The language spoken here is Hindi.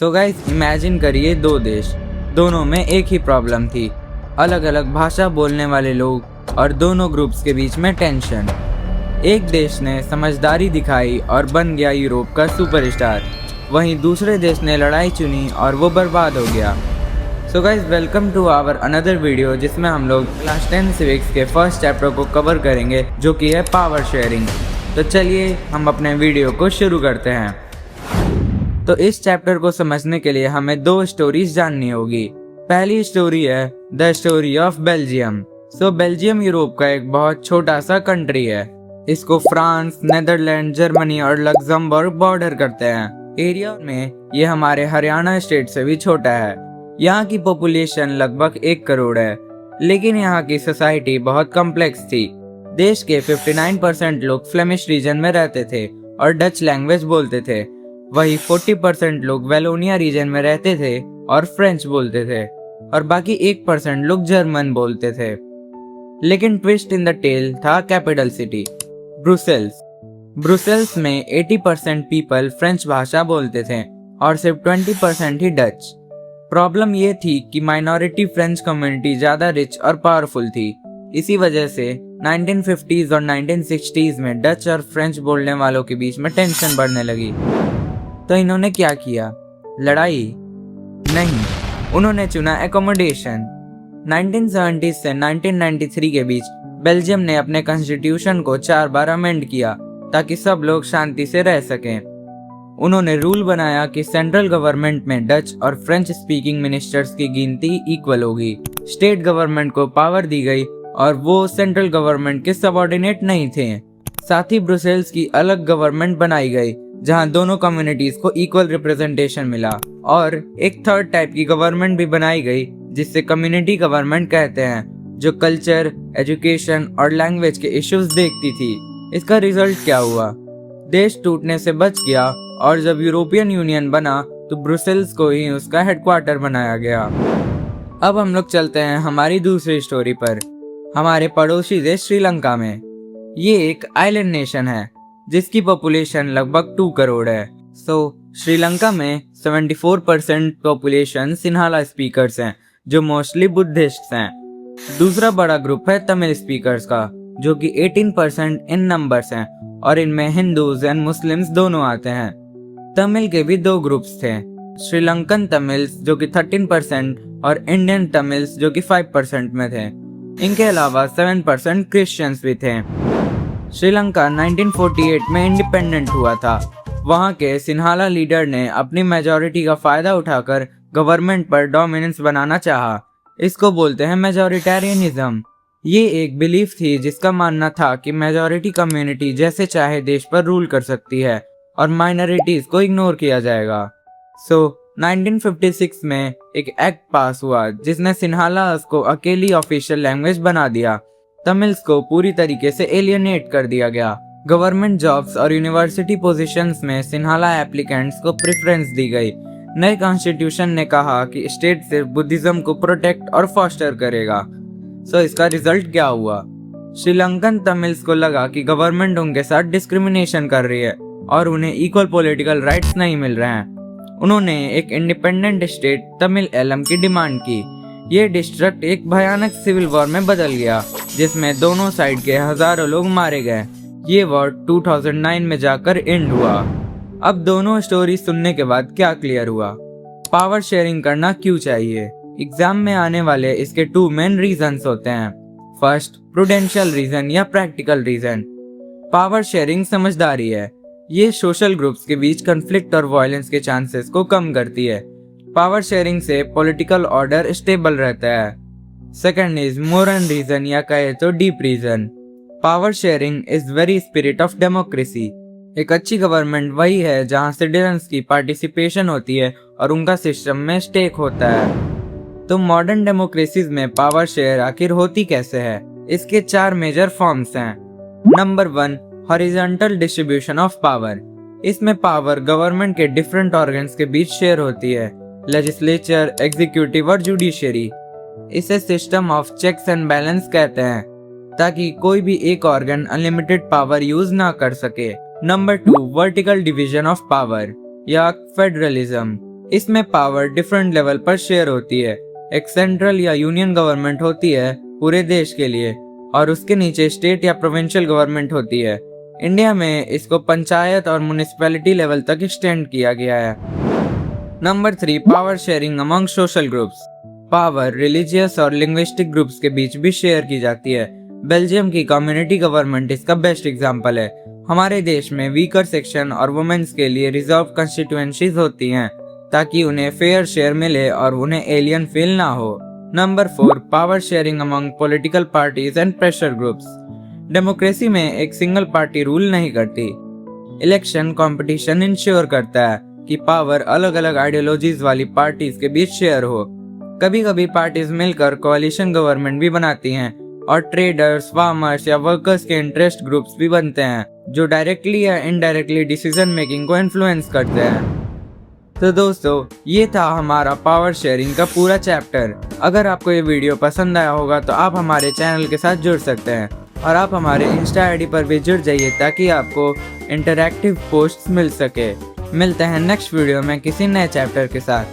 सो गाइस इमेजिन करिए दो देश, दोनों में एक ही प्रॉब्लम थी, अलग अलग भाषा बोलने वाले लोग और दोनों ग्रुप्स के बीच में टेंशन। एक देश ने समझदारी दिखाई और बन गया यूरोप का सुपरस्टार, वहीं दूसरे देश ने लड़ाई चुनी और वो बर्बाद हो गया। So guys welcome to our another video, जिसमें हम लोग क्लास 10 सिविक्स के फर्स्ट चैप्टर को कवर करेंगे, जो कि है पावर शेयरिंग। तो चलिए हम अपने वीडियो को शुरू करते हैं। तो इस चैप्टर को समझने के लिए हमें दो स्टोरीज जाननी होगी। पहली स्टोरी है the story of Belgium. Belgium Europe का एक बहुत छोटा सा कंट्री है। इसको फ्रांस, नेदरलैंड, जर्मनी और लग्जमबर्ग बॉर्डर करते हैं। एरिया में ये हमारे हरियाणा स्टेट से भी छोटा है। यहाँ की पॉपुलेशन लगभग 1 करोड़ है, लेकिन यहाँ की सोसाइटी बहुत कॉम्प्लेक्स थी। देश के 59% लोग फ्लेमिश रीजन में रहते थे और डच लैंग्वेज बोलते थे। वही 40% लोग वेलोनिया रीजन में रहते थे और फ्रेंच बोलते थे, और बाकी 1% लोग जर्मन बोलते थे। लेकिन ट्विस्ट इन द टेल था कैपिटल सिटी ब्रुसेल्स। ब्रुसेल्स में 80% पीपल फ्रेंच भाषा बोलते थे और सिर्फ 20% ही डच। प्रॉब्लम ये थी कि माइनॉरिटी फ्रेंच कम्युनिटी ज्यादा रिच और पावरफुल थी। इसी वजह से 1950s और 1960s में डच और फ्रेंच बोलने वालों के बीच में टेंशन बढ़ने लगी। तो इन्होंने क्या किया? लड़ाई नहीं, उन्होंने चुना एकोमोडेशन। 1970 से 1993 के बीच बेल्जियम ने अपने कॉन्स्टिट्यूशन को 4 बार अमेंड किया ताकि सब लोग शांति से रह सकें। उन्होंने रूल बनाया कि सेंट्रल गवर्नमेंट में डच और फ्रेंच स्पीकिंग मिनिस्टर्स की गिनती इक्वल होगी। स्टेट गवर्नमेंट को पावर दी गई और वो सेंट्रल गवर्नमेंट के सबऑर्डिनेट नहीं थे। साथ ही ब्रुसेल्स की अलग गवर्नमेंट बनाई गई, जहां दोनों कम्युनिटीज को इक्वल रिप्रेजेंटेशन मिला, और एक थर्ड टाइप की गवर्नमेंट भी बनाई गई जिससे कम्युनिटी गवर्नमेंट कहते हैं, जो कल्चर, एजुकेशन और लैंग्वेज के इश्यूज देखती थी। इसका रिजल्ट क्या हुआ? देश टूटने से बच गया, और जब यूरोपियन यूनियन बना तो ब्रुसेल्स को ही उसका हेडक्वार्टर बनाया गया। अब हम लोग चलते हैं हमारी दूसरी स्टोरी पर, हमारे पड़ोसी देश श्रीलंका में। ये एक आइलैंड नेशन है जिसकी पॉपुलेशन लगभग 2 करोड़ है। श्रीलंका में 74% पॉपुलेशन सिन्हाला स्पीकर्स हैं, जो मोस्टली बुद्धिस्ट हैं। दूसरा बड़ा ग्रुप है तमिल स्पीकर्स का, जो कि 18% इन नंबर्स हैं, और इनमें हिंदूज एंड मुस्लिम्स दोनों आते हैं। तमिल के भी 2 ग्रुप्स थे, श्रीलंकन तमिल्स जो कि 13% और इंडियन तमिल्स जो कि 5% में थे। इनके अलावा 7% क्रिश्चियंस भी थे। श्रीलंका 1948 में इंडिपेंडेंट हुआ था। वहां के सिन्हाला लीडर ने अपनी मेजॉरिटी का फायदा उठाकर गवर्नमेंट पर डोमिनेंस बनाना चाहा। इसको बोलते हैं मेजॉरिटेरियनिज्म। ये एक बिलीफ थी जिसका मानना था कि मेजॉरिटी कम्युनिटी जैसे चाहे देश पर रूल कर सकती है और माइनॉरिटीज को इग्नोर किया जाएगा। 1956 में एक एक्ट पास हुआ जिसने सिन्हालास को अकेली ऑफिशियल लैंग्वेज बना दिया। तमिल्स को पूरी तरीके से एलियनेट कर दिया गया। गवर्नमेंट जॉब्स और यूनिवर्सिटी पोजीशंस में सिन्हाला एप्लीकेंट्स को प्रेफरेंस दी गई। नए कॉन्स्टिट्यूशन ने कहा कि स्टेट सिर्फ बुद्धिज्म को प्रोटेक्ट और फॉस्टर करेगा। इसका रिजल्ट क्या हुआ? श्रीलंकन तमिल्स को लगा कि गवर्नमेंट उनके साथ डिस्क्रिमिनेशन कर रही है और उन्हें इक्वल पॉलिटिकल राइट्स नहीं मिल रहे हैं। उन्होंने एक इंडिपेंडेंट स्टेट तमिल एलम की डिमांड की। ये डिस्ट्रिक्ट एक भयानक सिविल वॉर में बदल गया, जिसमें दोनों साइड के हजारों लोग मारे गए। ये वॉर 2009 में जाकर एंड हुआ। अब दोनों स्टोरी सुनने के बाद क्या क्लियर हुआ? पावर शेयरिंग करना क्यों चाहिए? एग्जाम में आने वाले इसके 2 मेन रीजंस होते हैं। फर्स्ट, प्रूडेंशियल रीजन या प्रैक्टिकल रीजन। पावर शेयरिंग समझदारी है। ये सोशल ग्रुप्स के बीच कॉन्फ्लिक्ट और वायलेंस के चांसेस को कम करती है। पावर शेयरिंग से पॉलिटिकल ऑर्डर स्टेबल रहता है। सेकंड इज मोरल रीजन या कहे तो deep reason. Power sharing is very spirit of democracy. एक अच्छी गवर्नमेंट वही है जहां सिटीजन्स की पार्टिसिपेशन होती है और उनका सिस्टम में स्टेक होता है। तो मॉडर्न डेमोक्रेसीज में पावर शेयर आखिर होती कैसे है? इसके 4 मेजर फॉर्म्स हैं। Number 1, horizontal distribution of power. इसमें पावर गवर्नमेंट के डिफरेंट ऑर्गन्स के बीच शेयर होती है, लेजिस्लेचर, एग्जीक्यूटिव और जुडिशरी। इसे system of checks and balance कहते हैं, ताकि कोई भी एक ऑर्गन अनलिमिटेड पावर यूज ना कर सके। Number 2, vertical division of power या फेडरलिज्म। इसमें पावर डिफरेंट लेवल पर शेयर होती है। एक सेंट्रल या यूनियन गवर्नमेंट होती है पूरे देश के लिए और उसके नीचे स्टेट या प्रोविंशियल गवर्नमेंट होती है। इंडिया में इसको पंचायत और म्युनिसिपैलिटी लेवल तक एक्सटेंड किया गया है। Number 3, power sharing among social groups. Power religious और लिंग्विस्टिक ग्रुप्स के बीच भी शेयर की जाती है। बेल्जियम की कम्युनिटी गवर्नमेंट इसका बेस्ट एग्जांपल है। हमारे देश में वीकर सेक्शन और वुमेन्स के लिए रिजर्व कंस्टिट्यूएंसीज होती हैं ताकि उन्हें फेयर शेयर मिले और उन्हें एलियन फील ना हो। Number 4, power sharing among political parties and pressure groups. Democracy में एक सिंगल पार्टी रूल नहीं करती। इलेक्शन कंपटीशन इंश्योर करता है कि पावर अलग अलग आइडियोलॉजीज वाली पार्टीज के बीच शेयर हो। कभी कभी पार्टीज मिलकर कोalition गवर्नमेंट भी बनाती हैं और ट्रेडर्स, फार्मर्स या वर्कर्स के इंटरेस्ट ग्रुप्स भी बनते हैं जो डायरेक्टली या इनडायरेक्टली डिसीजन मेकिंग को इन्फ्लुएंस करते हैं। तो दोस्तों, ये था हमारा पावर शेयरिंग का पूरा चैप्टर। अगर आपको ये वीडियो पसंद आया होगा तो आप हमारे चैनल के साथ जुड़ सकते हैं और आप हमारे इंस्टा आईडी पर भी जुड़ जाइए ताकि आपको इंटरैक्टिव पोस्ट्स मिल सके। मिलते हैं नेक्स्ट वीडियो में किसी नए चैप्टर के साथ।